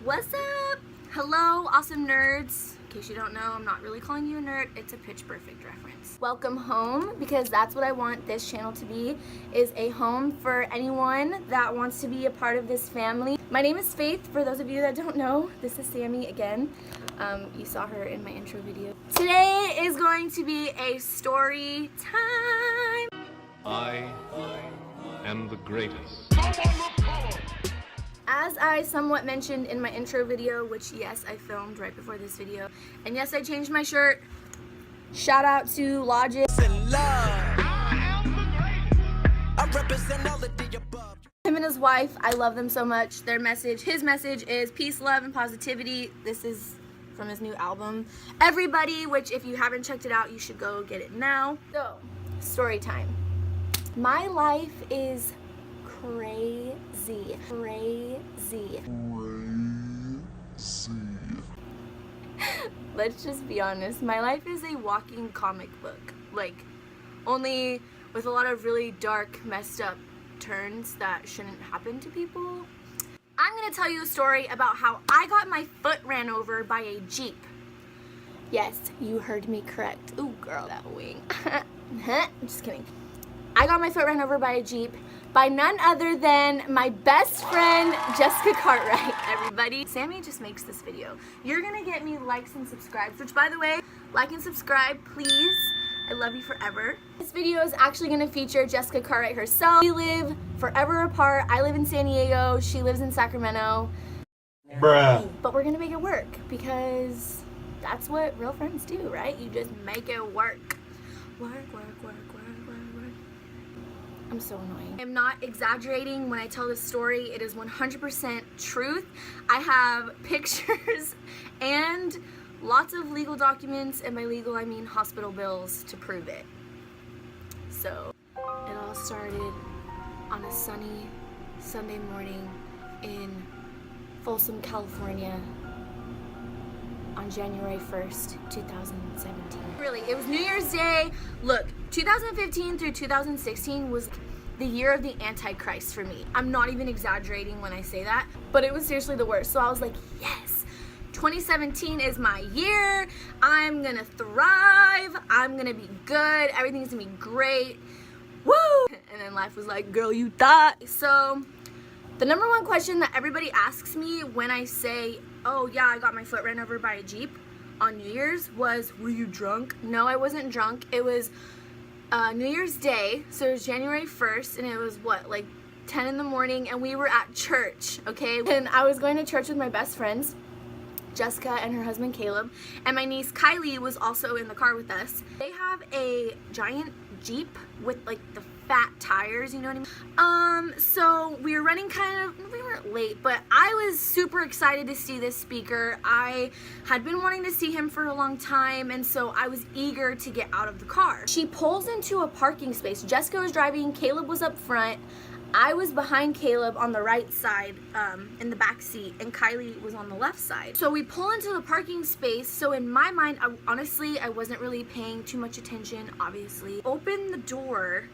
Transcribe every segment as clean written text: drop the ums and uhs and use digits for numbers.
What's up? Hello, awesome nerds. In case you don't know, I'm not really calling you a nerd. It's a Pitch Perfect reference. Welcome home, because that's what I want this channel to be, is a home for anyone that wants to be a part of this family. My name is Faith. For those of you that don't know, this is Sammy again. You saw her in my intro video. Today is going to be a story time. I am the greatest. As I somewhat mentioned in my intro video, which yes, I filmed right before this video, and yes, I changed my shirt. Shout out to Logic. Him and his wife, I love them so much. Their message, his message is peace, love, and positivity. This is from his new album, Everybody, which if you haven't checked it out, you should go get it now. So, story time. My life is crazy. Let's just be honest. My life is a walking comic book. Like, only with a lot of really dark, messed up turns that shouldn't happen to people. I'm gonna tell you a story about how I got my foot ran over by a Jeep. Yes, you heard me correct. Ooh, girl, that wing. I'm just kidding. I got my foot ran over by a Jeep by none other than my best friend, Jessica Cartwright, everybody. Sammy just makes this video. You're gonna get me likes and subscribes, which by the way, like and subscribe, please. I love you forever. This video is actually gonna feature Jessica Cartwright herself. We live forever apart. I live in San Diego, she lives in Sacramento. Bruh. But we're gonna make it work because that's what real friends do, right? You just make it work. Work. I'm so annoying. I'm not exaggerating when I tell this story. It is 100% truth. I have pictures and lots of legal documents, and by legal I mean hospital bills to prove it. So, it all started on a sunny Sunday morning in Folsom, California on January 1st, 2017. Really, it was New Year's Day. Look, 2015 through 2016 was the year of the Antichrist for me. I'm not even exaggerating when I say that, but it was seriously the worst. So I was like, yes, 2017 is my year. I'm gonna thrive. I'm gonna be good. Everything's gonna be great. Woo! And then life was like, girl, you thought. So the number one question that everybody asks me when I say, oh yeah, I got my foot ran over by a Jeep on New Year's was, were you drunk? No, I wasn't drunk. It was New Year's Day, so it was January 1st, and it was what, like 10 in the morning, and we were at church, okay? And I was going to church with my best friends, Jessica and her husband Caleb, and my niece Kylie was also in the car with us. They have a giant Jeep with like the fat tires, you know what I mean? So we were running we weren't late, but I was super excited to see this speaker. I had been wanting to see him for a long time, and so I was eager to get out of the car. She pulls into a parking space. Jessica was driving, Caleb was up front. I was behind Caleb on the right side in the back seat, and Kylie was on the left side. So we pull into the parking space. So in my mind, honestly, I wasn't really paying too much attention, obviously. Open the door,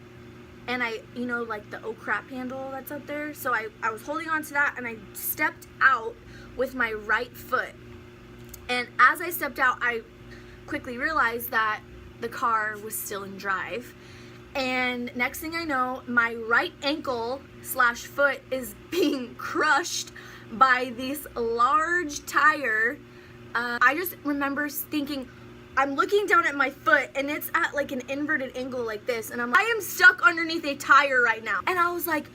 and you know, like the oh crap handle that's up there. So I was holding on to that, and I stepped out with my right foot. And as I stepped out, I quickly realized that the car was still in drive. And next thing I know, my right ankle / foot is being crushed by this large tire. I just remember thinking, I'm looking down at my foot, and it's at like an inverted angle like this, and I am stuck underneath a tire right now. And I was like,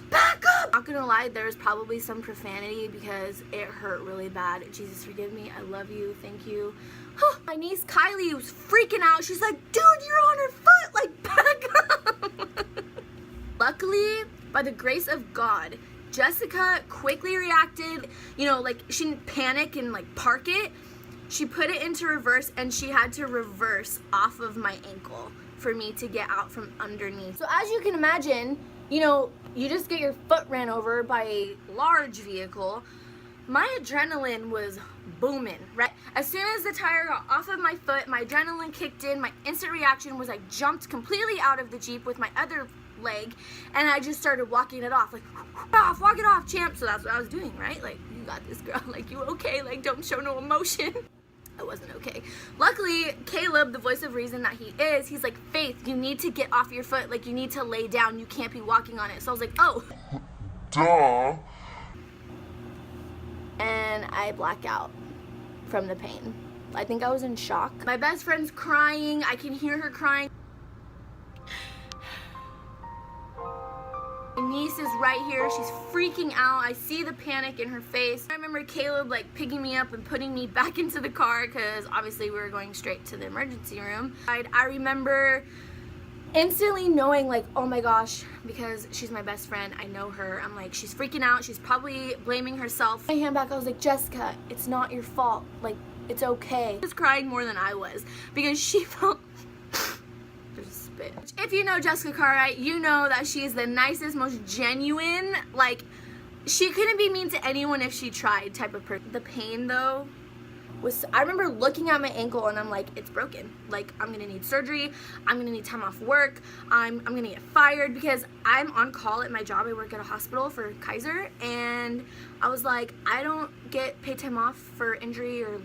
back up! Not gonna lie, there's probably some profanity because it hurt really bad. Jesus, forgive me. I love you. Thank you. My niece Kylie was freaking out. She's like, dude, you're on her foot. Like, back up. Luckily, by the grace of God, Jessica quickly reacted. You know, like, she didn't panic and like park it. She put it into reverse, and she had to reverse off of my ankle for me to get out from underneath. So as you can imagine, you know, you just get your foot ran over by a large vehicle. My adrenaline was booming, right? As soon as the tire got off of my foot, my adrenaline kicked in. My instant reaction was I jumped completely out of the Jeep with my other leg, and I just started walking it off, like, walk it off, champ. So that's what I was doing, right? Like, you got this, girl. Like, you okay? Like, don't show no emotion. I wasn't okay. Luckily, Caleb, the voice of reason that he is, he's like, Faith, you need to get off your foot. Like, you need to lay down. You can't be walking on it. So I was like, oh. Duh. And I black out from the pain. I think I was in shock. My best friend's crying. I can hear her crying. My niece is right here. She's freaking out. I see the panic in her face. I remember Caleb like picking me up and putting me back into the car because obviously we were going straight to the emergency room. I remember instantly knowing like, oh my gosh, because she's my best friend, I know her. I'm like, she's freaking out. She's probably blaming herself. My hand back, I was like, Jessica, it's not your fault. Like, it's okay. She was crying more than I was because she felt If you know Jessica Cartwright, you know that she is the nicest, most genuine, like, she couldn't be mean to anyone if she tried type of person. The pain, though, was, I remember looking at my ankle and I'm like, it's broken. Like, I'm gonna need surgery. I'm gonna need time off work. I'm gonna get fired because I'm on call at my job. I work at a hospital for Kaiser, and I was like, I don't get paid time off for injury or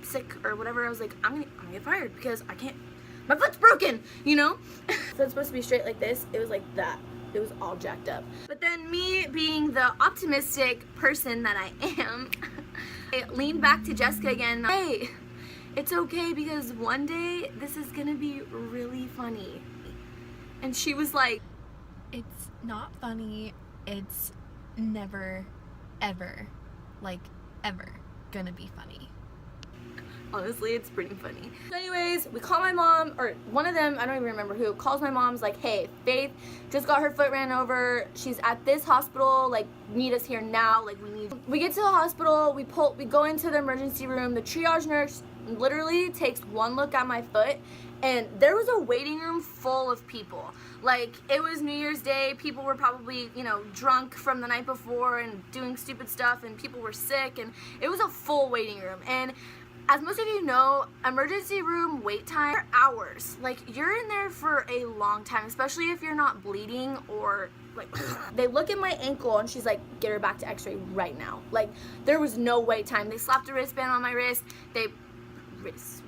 sick or whatever. I was like, I'm gonna get fired because I can't. My foot's broken, you know? So it's supposed to be straight like this. It was like that. It was all jacked up. But then me being the optimistic person that I am, I leaned back to Jessica again. Hey, it's okay because one day this is gonna be really funny. And she was like, it's not funny. It's never, ever, like, ever gonna be funny. Honestly, it's pretty funny. So anyways, we call my mom, or one of them, I don't even remember who, calls my mom's like, hey, Faith just got her foot ran over. She's at this hospital, like, meet us here now. Like, we get to the hospital, we go into the emergency room. The triage nurse literally takes one look at my foot, and there was a waiting room full of people. Like, it was New Year's Day. People were probably, you know, drunk from the night before and doing stupid stuff, and people were sick, and it was a full waiting room. And as most of you know, emergency room wait time are hours. Like, you're in there for a long time, especially if you're not bleeding or like, they look at my ankle and she's like, get her back to x-ray right now. Like, there was no wait time. They slapped a wristband on my wrist. Wrist.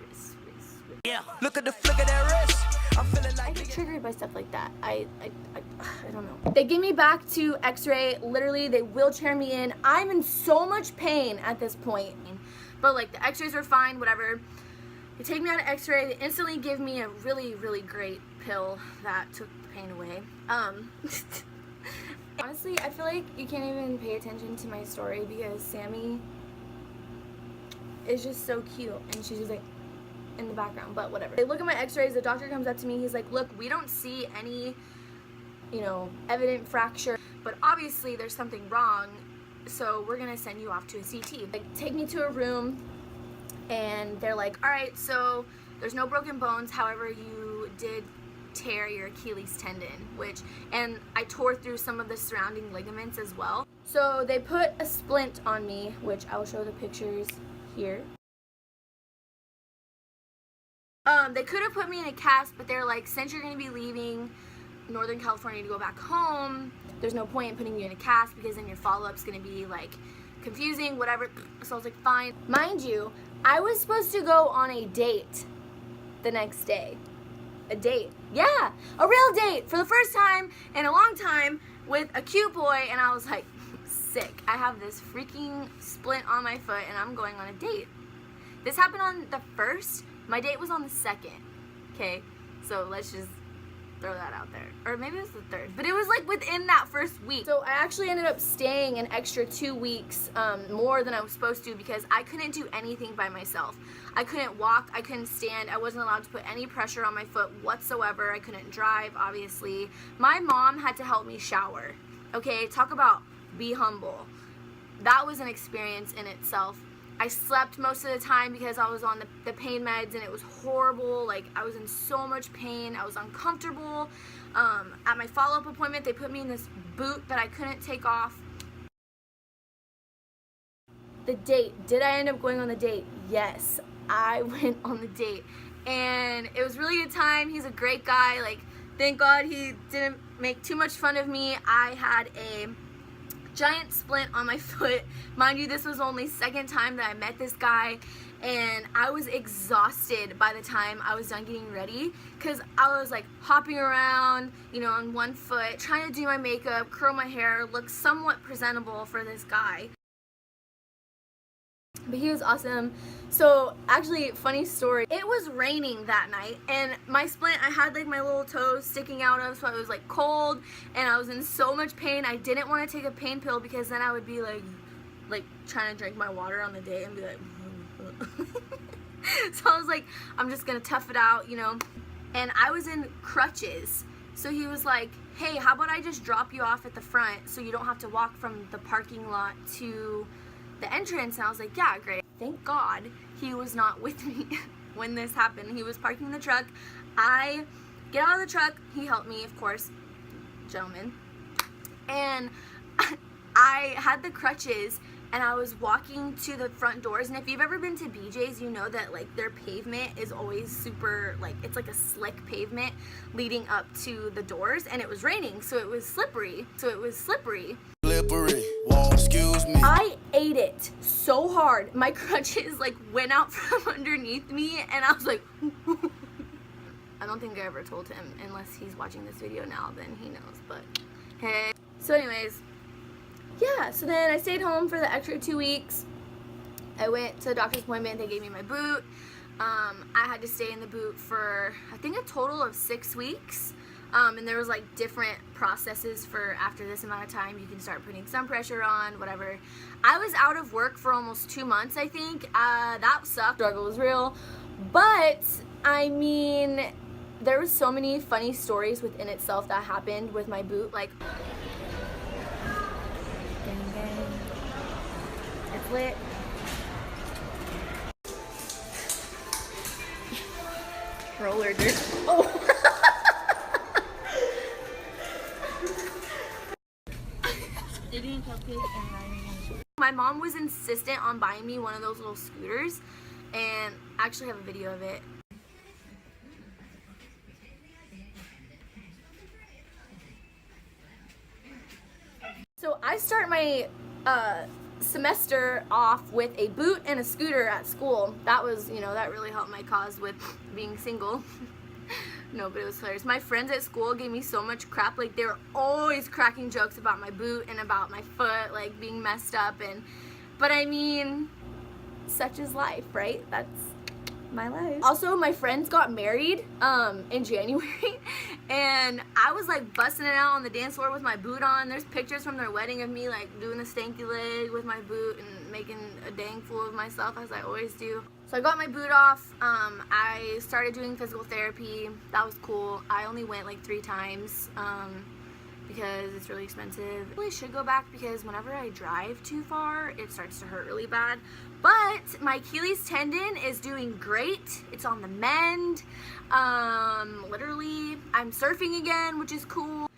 Yeah, look at the flick of that wrist. I'm feeling like I get triggered by stuff like that. I don't know. They get me back to x-ray. Literally, they wheelchair me in. I'm in so much pain at this point. But like, the x-rays were fine, whatever. They take me out of x-ray. They instantly give me a really, really great pill that took the pain away. Honestly, I feel like you can't even pay attention to my story because Sammy is just so cute and she's just like in the background, but whatever. They look at my x-rays. The doctor comes up to me. He's like, look, we don't see any, you know, evident fracture, but obviously there's something wrong. So we're gonna send you off to a CT. Like, take me to a room, and they're like, all right, so there's no broken bones. However, you did tear your Achilles tendon, and I tore through some of the surrounding ligaments as well. So they put a splint on me, which I will show the pictures here. They could have put me in a cast, but they're like, since you're gonna be leaving Northern California to go back home, there's no point in putting you in a cast because then your follow-up's gonna be like confusing, whatever. So I was like, fine. Mind you, I was supposed to go on a date the next day. A date. Yeah, a real date for the first time in a long time with a cute boy, and I was like, sick. I have this freaking splint on my foot and I'm going on a date. This happened on the 1st. My date was on the 2nd. Okay, so let's just throw that out there. Or maybe it was the 3rd, but it was like within that first week. So I actually ended up staying an extra 2 weeks more than I was supposed to because I couldn't do anything by myself. I couldn't walk, I couldn't stand, I wasn't allowed to put any pressure on my foot whatsoever. I couldn't drive, obviously. My mom had to help me shower. Okay, talk about be humble. That was an experience in itself. I slept most of the time because I was on the pain meds and it was horrible. Like, I was in so much pain. I was uncomfortable. At my follow-up appointment, they put me in this boot that I couldn't take off. The date. Did I end up going on the date? Yes, I went on the date. And it was really a good time. He's a great guy. Like, Thank God he didn't make too much fun of me. I had a giant splint on my foot. Mind you, this was only second time that I met this guy, and I was exhausted by the time I was done getting ready because I was like hopping around, you know, on one foot, trying to do my makeup, curl my hair, look somewhat presentable for this guy. But he was awesome. So actually, funny story, it was raining that night, and my splint, I had like my little toes sticking out of, so I was like cold and I was in so much pain. I didn't want to take a pain pill because then I would be like trying to drink my water on the day and be like so I was like, I'm just gonna tough it out, you know. And I was in crutches, so he was like, hey, how about I just drop you off at the front so you don't have to walk from the parking lot to the entrance. And I was like, yeah, great. Thank God he was not with me when this happened. He was parking the truck. I get out of the truck. He helped me, of course, gentleman. And I had the crutches and I was walking to the front doors. And if you've ever been to BJ's, you know that like their pavement is always super, like, it's like a slick pavement leading up to the doors. And it was raining, so it was slippery. Slippery. Whoa, excuse me. I ate it so hard. My crutches like went out from underneath me, and I was like I don't think I ever told him, unless he's watching this video now, then he knows, but hey. So anyways, yeah, so then I stayed home for the extra 2 weeks. I went to the doctor's appointment. They gave me my boot. I had to stay in the boot for, I think, a total of 6 weeks. And there was like different processes for after this amount of time. You can start putting some pressure on, whatever. I was out of work for almost 2 months, I think. That sucked. Struggle was real. But, I mean, there was so many funny stories within itself that happened with my boot. Like, gang, gang. It's lit. Roller dirt. Oh. My mom was insistent on buying me one of those little scooters, and I actually have a video of it. So I start my semester off with a boot and a scooter at school. That was, you know, that really helped my cause with being single. No, but it was hilarious. My friends at school gave me so much crap. Like, they were always cracking jokes about my boot and about my foot, like, being messed up. But I mean, such is life, right? That's my life. Also, my friends got married in January, and I was like busting it out on the dance floor with my boot on. There's pictures from their wedding of me like doing the stanky leg with my boot and making a dang fool of myself, as I always do. So I got my boot off. I started doing physical therapy. That was cool. I only went like 3 times because it's really expensive. I really should go back because whenever I drive too far, it starts to hurt really bad. But my Achilles tendon is doing great. It's on the mend. Literally, I'm surfing again, which is cool.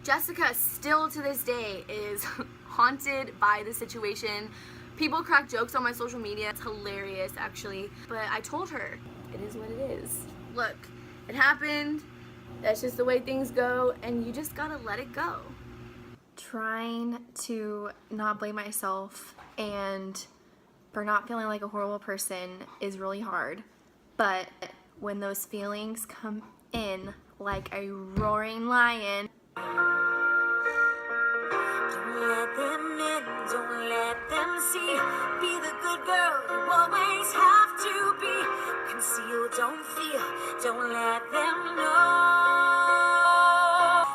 Jessica still to this day is haunted by the situation. People crack jokes on my social media. It's hilarious, actually. But I told her, it is what it is. Look, it happened. That's just the way things go, and you just gotta let it go. Trying to not blame myself and for not feeling like a horrible person is really hard. But when those feelings come in like a roaring lion, don't let them in, don't let them see. Be the good girl you always have to be. Conceal, don't feel, don't let them know.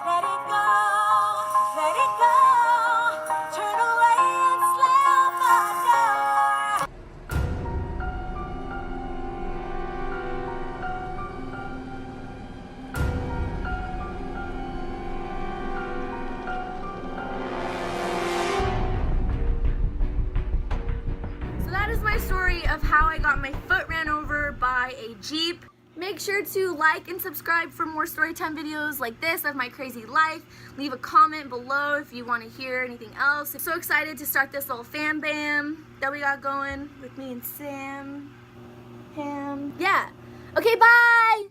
Let it go, let it go. Turn away and slam the door. So that is my story of how I got my foot ran over by a Jeep. Make sure to like and subscribe for more storytime videos like this of my crazy life. Leave a comment below if you want to hear anything else. I'm so excited to start this little fam bam that we got going with me and Sam. Yeah. Okay, bye!